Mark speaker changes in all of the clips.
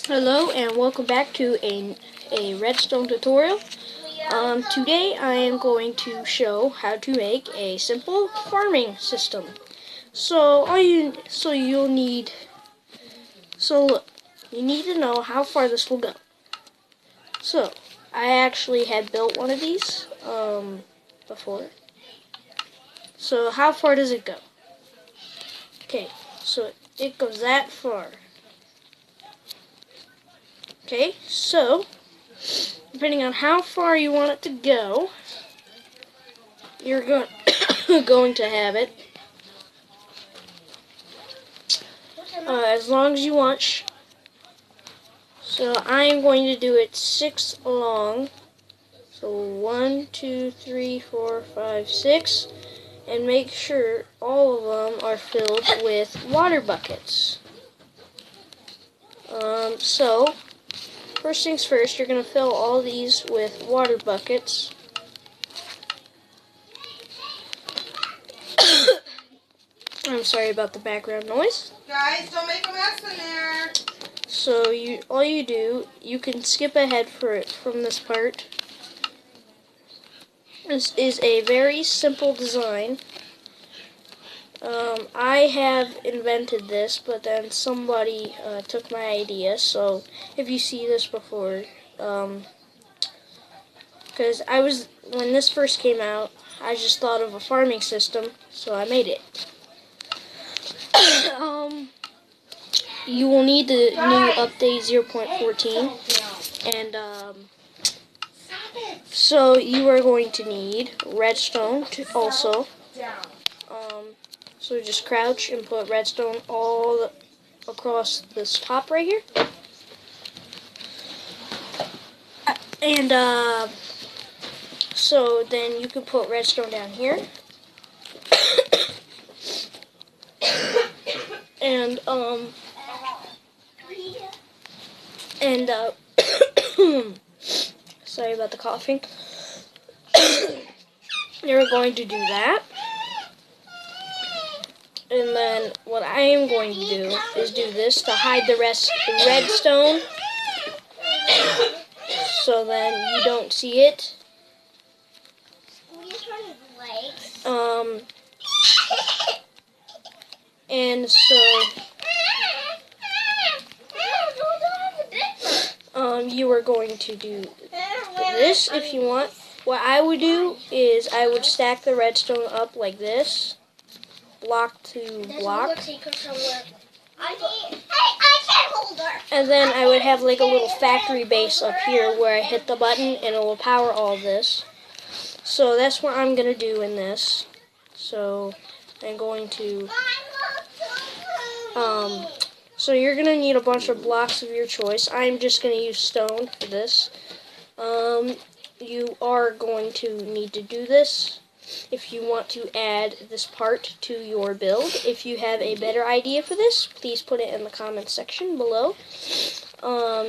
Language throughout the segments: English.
Speaker 1: Hello and welcome back to a Redstone tutorial. Today I am going to show how to make a simple farming system. You'll need look, you need to know how far this will go. So I actually had built one of these before. So how far does it go? Okay, so it goes that far. Okay, so depending on how far you want it to go, you're going to have it as long as you want. So I am going to do it 6 long. So 1, 2, 3, 4, 5, 6, and make sure all of them are filled with water buckets. So first things first, you're going to fill all these with water buckets. I'm sorry about the background noise.
Speaker 2: Guys, don't make a mess in there.
Speaker 1: So all you do, you can skip ahead from this part. This is a very simple design. I have invented this, but then somebody took my idea. So if you see this before, because when this first came out, I just thought of a farming system, so I made it. You will need the new update 0.14, and so you are going to need redstone also. So just crouch and put redstone all across this top right here. And so then you can put redstone down here. And sorry about the coughing. You're going to do that. And then what I am going to do is do this to hide the redstone, so then you don't see it. And so you are going to do this if you want. What I would do is I would stack the redstone up like this, block to block. And then I would have like a little factory base up here where I hit the button and it will power all this. So that's what I'm going to do in this. So I'm going to, so you're going to need a bunch of blocks of your choice. I'm just going to use stone for this. You are going to need to do this if you want to add this part to your build. If you have a better idea for this, please put it in the comments section below.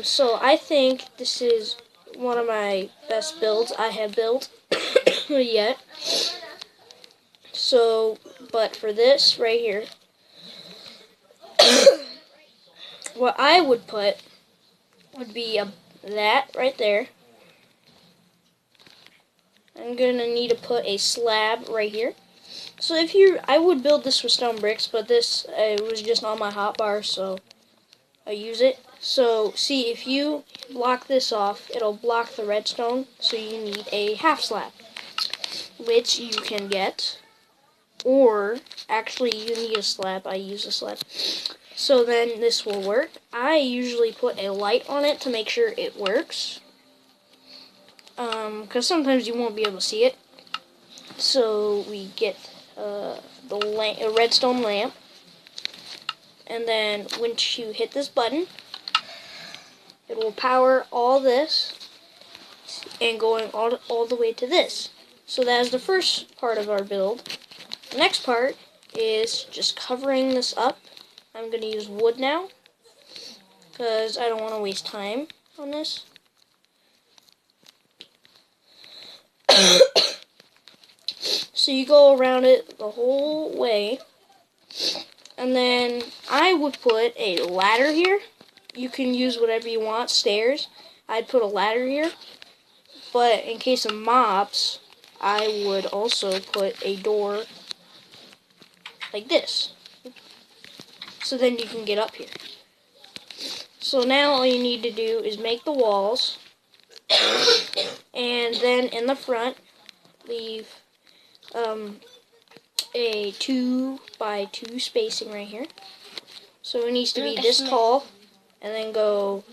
Speaker 1: So I think this is one of my best builds I have built yet. So, but for this right here, what I would put would be that right there. I'm going to need to put a slab right here. So I would build this with stone bricks, but this was just on my hotbar, so I use it. So see, if you block this off, it'll block the redstone, so you need a half slab, which you can get, or actually you need a slab. I use a slab. So then this will work. I usually put a light on it to make sure it works. Because sometimes you won't be able to see it. So we get a redstone lamp, and then once you hit this button, it will power all this and going all the way to this. So that is the first part of our build. The next part is just covering this up. I'm going to use wood now because I don't want to waste time on this. So you go around it the whole way, and then I would put a ladder here you can use whatever you want. Stairs. I'd put a ladder here. But in case of mobs, I would also put a door like this. So then you can get up here. So now all you need to do is make the walls. And then in the front, leave a 2 by 2 spacing right here. So it needs to be this tall, and then go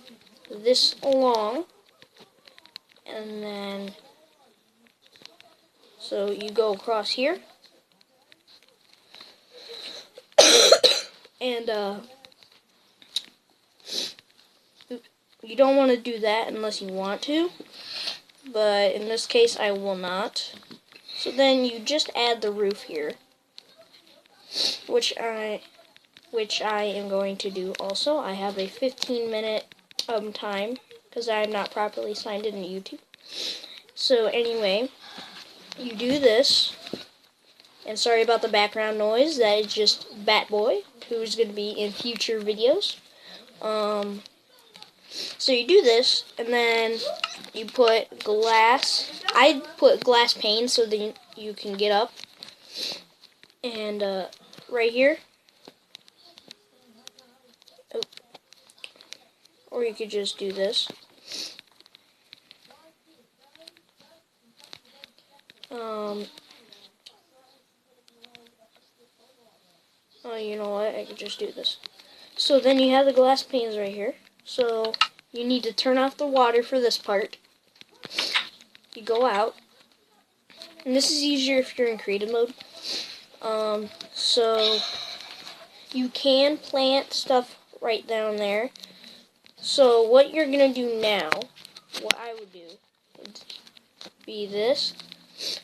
Speaker 1: this long, and then so you go across here, and you don't want to do that unless you want to, but in this case I will not. So then you just add the roof here, which I am going to do also. I have a 15-minute time because I am not properly signed into YouTube. So anyway, you do this, and sorry about the background noise. That is just Batboy, who's going to be in future videos. So you do this, and then you put glass. I put glass panes so that you can get up. And right here. Oh. Or you could just do this. Oh, you know what? I could just do this. So then you have the glass panes right here. So you need to turn off the water for this part. You go out. And this is easier if you're in creative mode. So you can plant stuff right down there. So what you're going to do now, what I would do, would be this.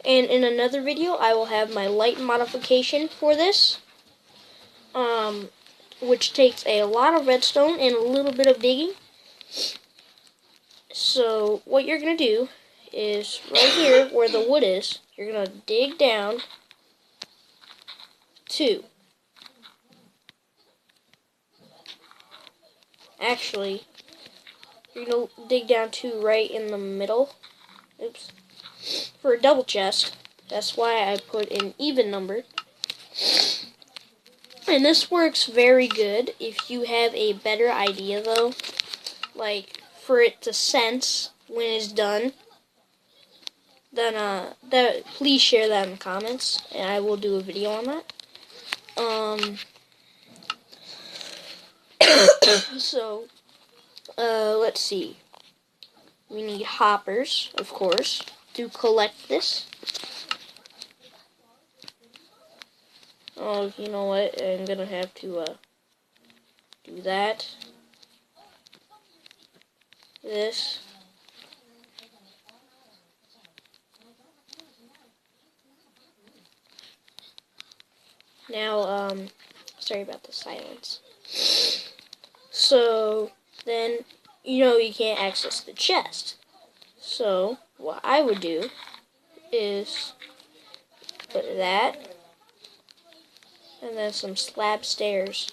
Speaker 1: And in another video, I will have my light modification for this. Which takes a lot of redstone and a little bit of digging. So what you're going to do is right here where the wood is, you're going to dig down 2. Actually, you're going to dig down 2 right in the middle. Oops. For a double chest. That's why I put an even number. And this works very good. If you have a better idea though, like for it to sense when it's done, then please share that in the comments, and I will do a video on that. So let's see. We need hoppers, of course, to collect this. Oh, you know what? I'm gonna have to do that. This. Now, sorry about the silence. So then, you know, you can't access the chest. So what I would do is put that, and then some slab stairs,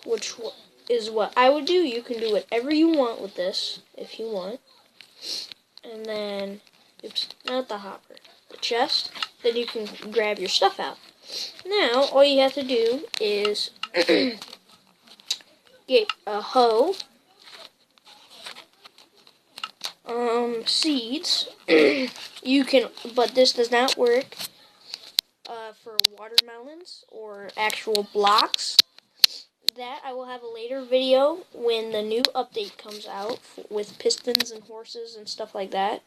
Speaker 1: which is what I would do. You can do whatever you want with this, if you want. And then, oops, not the hopper, the chest. Then you can grab your stuff out. Now, all you have to do is get a hoe, seeds. You can, but this does not work for watermelons or actual blocks. That I will have a later video when the new update comes out with pistons and horses and stuff like that.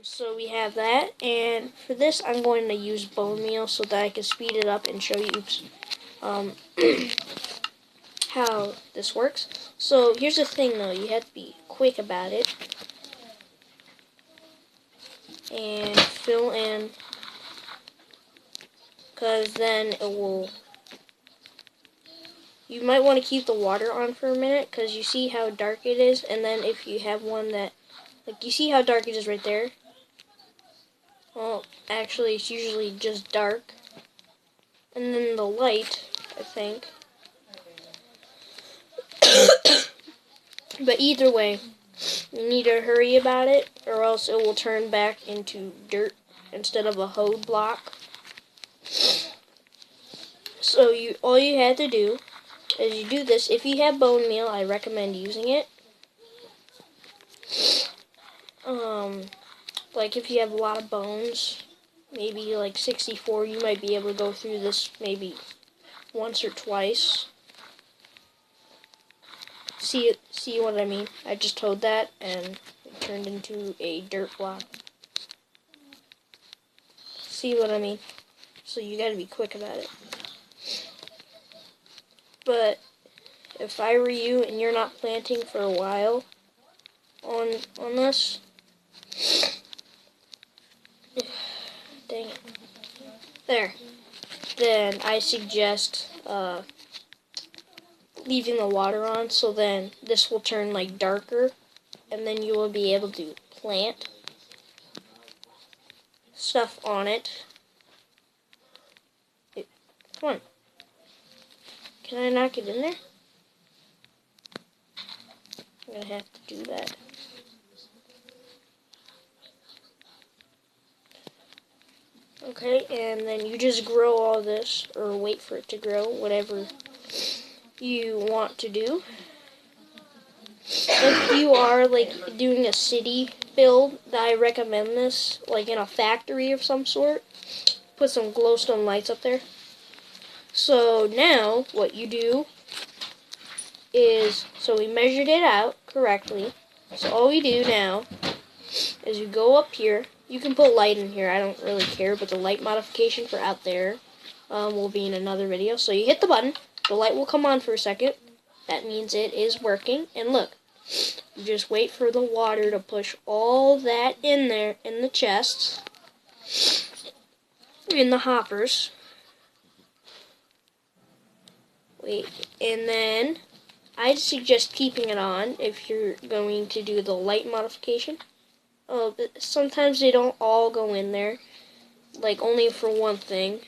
Speaker 1: So we have that, and for this I'm going to use bone meal so that I can speed it up and show you how this works. So here's the thing though, you have to be quick about it and fill in, because then it will, you might want to keep the water on for a minute because you see how dark it is, and then if you have one that, like, you see how dark it is right there? Well, actually, it's usually just dark. And then the light, I think. But either way, you need to hurry about it, or else it will turn back into dirt instead of a hoed block. So all you have to do is you do this. If you have bone meal, I recommend using it. Like if you have a lot of bones, maybe like 64, you might be able to go through this maybe once or twice. See what I mean? I just hoed that and it turned into a dirt block. See what I mean? So you gotta be quick about it. But if I were you and you're not planting for a while on this, dang it. There. Then I suggest leaving the water on, so then this will turn like darker, and then you will be able to plant stuff on it. Come on. Can I not get in there? I'm gonna have to do that. Okay, and then you just grow all this, or wait for it to grow, whatever you want to do. If you are like doing a city build, I recommend this, like in a factory of some sort. Put some glowstone lights up there. So now what you do is, so we measured it out correctly. So all we do now is you go up here. You can put light in here, I don't really care, but the light modification for out there will be in another video. So you hit the button, the light will come on for a second. That means it is working. And look, you just wait for the water to push all that in there, in the chests, in the hoppers. Wait, and then I'd suggest keeping it on if you're going to do the light modification. But sometimes they don't all go in there, like only for one thing.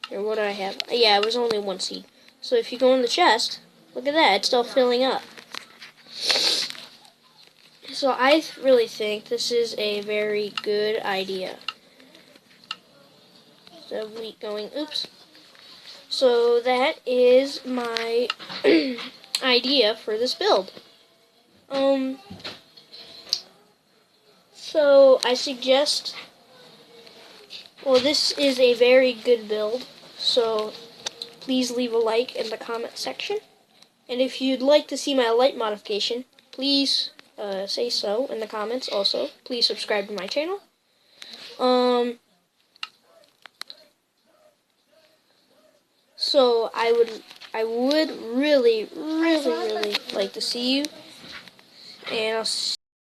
Speaker 1: Or what do I have? Yeah, it was only one seed. So if you go in the chest, look at that, it's still filling up. So I really think this is a very good idea. So we going, oops. So that is my idea for this build. So I suggest, well, this is a very good build, so please leave a like in the comment section. And if you'd like to see my light modification, please say so in the comments also. Please subscribe to my channel. So I would really like to see you, and I'll